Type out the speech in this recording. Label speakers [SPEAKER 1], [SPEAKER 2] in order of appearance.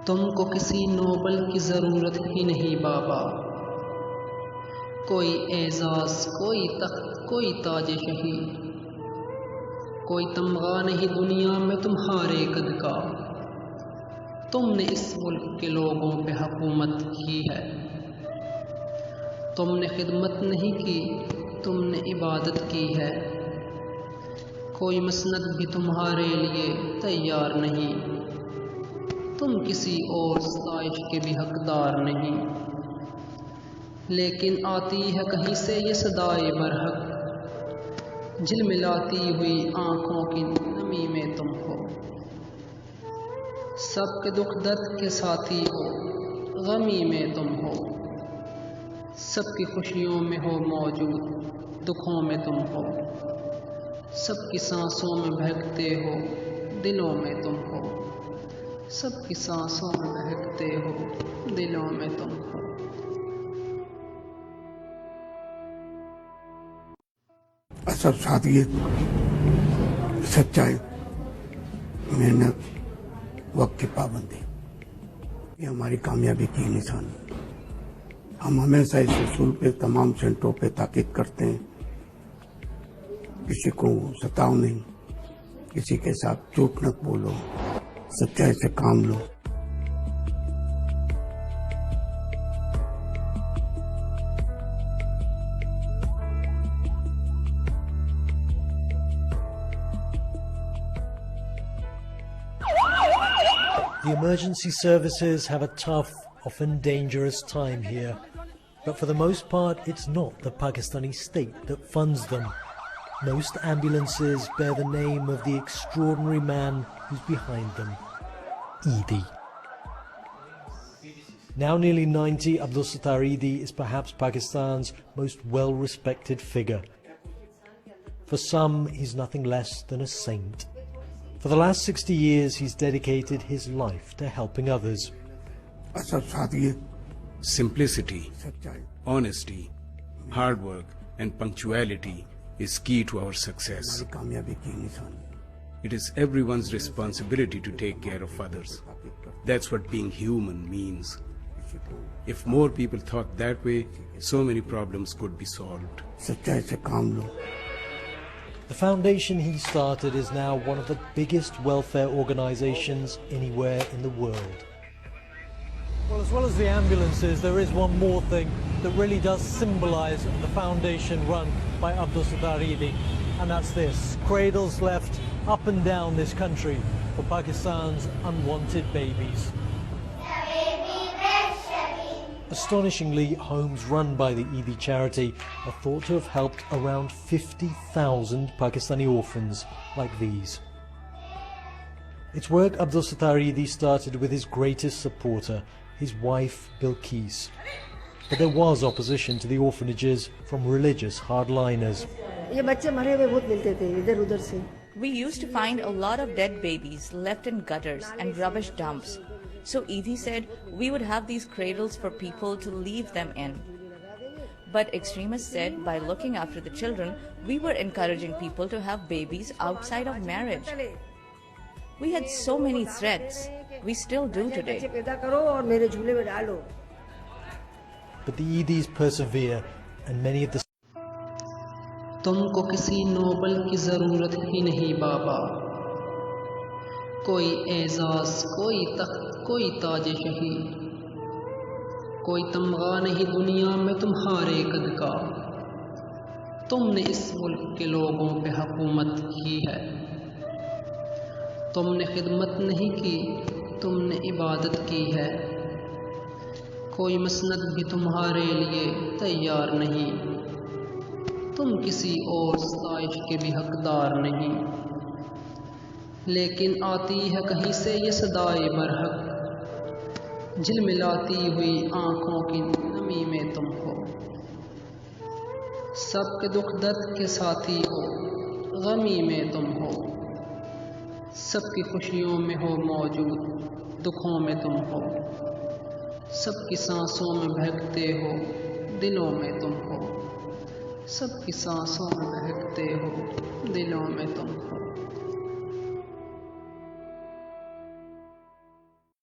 [SPEAKER 1] تم کو کسی نوبل کی ضرورت ہی نہیں بابا، کوئی اعزاز، کوئی تخت، کوئی تاج شہی، کوئی تمغہ نہیں دنیا میں تمہارے قد کا۔ تم نے اس ملک کے لوگوں پہ حکومت کی ہے، تم نے خدمت نہیں کی، تم نے عبادت کی ہے۔ کوئی مسند بھی تمہارے لیے تیار نہیں، تم کسی اور ستائش کے بھی حقدار نہیں۔ لیکن آتی ہے کہیں سے یہ صدائے برحق، جھلملاتی ہوئی آنکھوں کی نمی میں تم ہو۔ سب کے دکھ درد کے ساتھی ہو، غمی میں تم ہو۔ سب کی خوشیوں میں ہو موجود، دکھوں میں تم ہو۔ سب کی سانسوں میں بہکتے ہو، دلوں میں تم ہو۔ سب کی سانسوں میں بہکتے ہو، دلوں میں تم ہو۔
[SPEAKER 2] اصل سادگیت، سچائی، محنت، وقت کی پابندی، یہ ہماری کامیابی کی نشانی۔ ہم ہمیشہ اس اصول پہ تمام سینٹروں پہ تاکید کرتے ہیں، کسی کو ستاؤ نہیں، کسی کے ساتھ جھوٹ نہ بولو، سچائی سے کام لو۔
[SPEAKER 3] The emergency services have a tough, often dangerous time here. But for the most part, it's not the Pakistani state that funds them. Most ambulances bear the name of the extraordinary man who's behind them, Eidi. Now nearly 90, Abdul Sattar Eidi is perhaps Pakistan's most well-respected figure. For some, he's nothing less than a saint. For the last 60 years, he's dedicated his life to helping others.
[SPEAKER 2] اصل سادگیت،
[SPEAKER 4] Simplicity,
[SPEAKER 2] سچائی،
[SPEAKER 4] honesty, hard work, and punctuality is key to our success.
[SPEAKER 2] ہماری کامیابی کی نشانی۔
[SPEAKER 4] It is everyone's responsibility to take care of others. That's what being human means. If more people thought that way, so many problems could be solved.
[SPEAKER 2] سچائی سے کام لو۔
[SPEAKER 3] The foundation he started is now one of the biggest welfare organizations anywhere in the world. Well, as well as the ambulances, there is one more thing that really does symbolize the foundation run by Abdul Sattar Eidi, and that's this: cradles left up and down this country for Pakistan's unwanted babies. Astonishingly, homes run by the Eidi charity are thought to have helped around 50,000 Pakistani orphans like these. It's work Abdul Sattar Eidi started with his greatest supporter, his wife Bilqis. But there was opposition to the orphanages from religious hardliners.
[SPEAKER 5] We used to find a lot of dead babies left in gutters and rubbish dumps. So Eidi said we would have these cradles for people to leave them in. But extremists said by looking after the children, we were encouraging people to have babies outside of marriage. We had so many threats. We still do today.
[SPEAKER 3] But the Eidis persevere, and many of the
[SPEAKER 1] تم کو کسی Nobel کی ضرورت ہی نہیں بابا، کوئی اعزاز، کوئی تخت، کوئی تاج شہی، کوئی تمغہ نہیں دنیا میں تمہارے قد کا۔ تم نے اس ملک کے لوگوں پہ حکومت کی ہے، تم نے خدمت نہیں کی، تم نے عبادت کی ہے۔ کوئی مسند بھی تمہارے لیے تیار نہیں، تم کسی اور ستائش کے بھی حقدار نہیں۔ لیکن آتی ہے کہیں سے یہ صدائے برحق، جھلملاتی ہوئی آنکھوں کی نمی میں تم ہو۔ سب کے دکھ درد کے ساتھی ہو، غمی میں تم ہو۔ سب کی خوشیوں میں ہو موجود، دکھوں میں تم ہو۔ سب کی سانسوں میں بہکتے ہو، دلوں میں تم ہو۔ سب کی سانسوں میں بہکتے ہو، دلوں میں تم ہو۔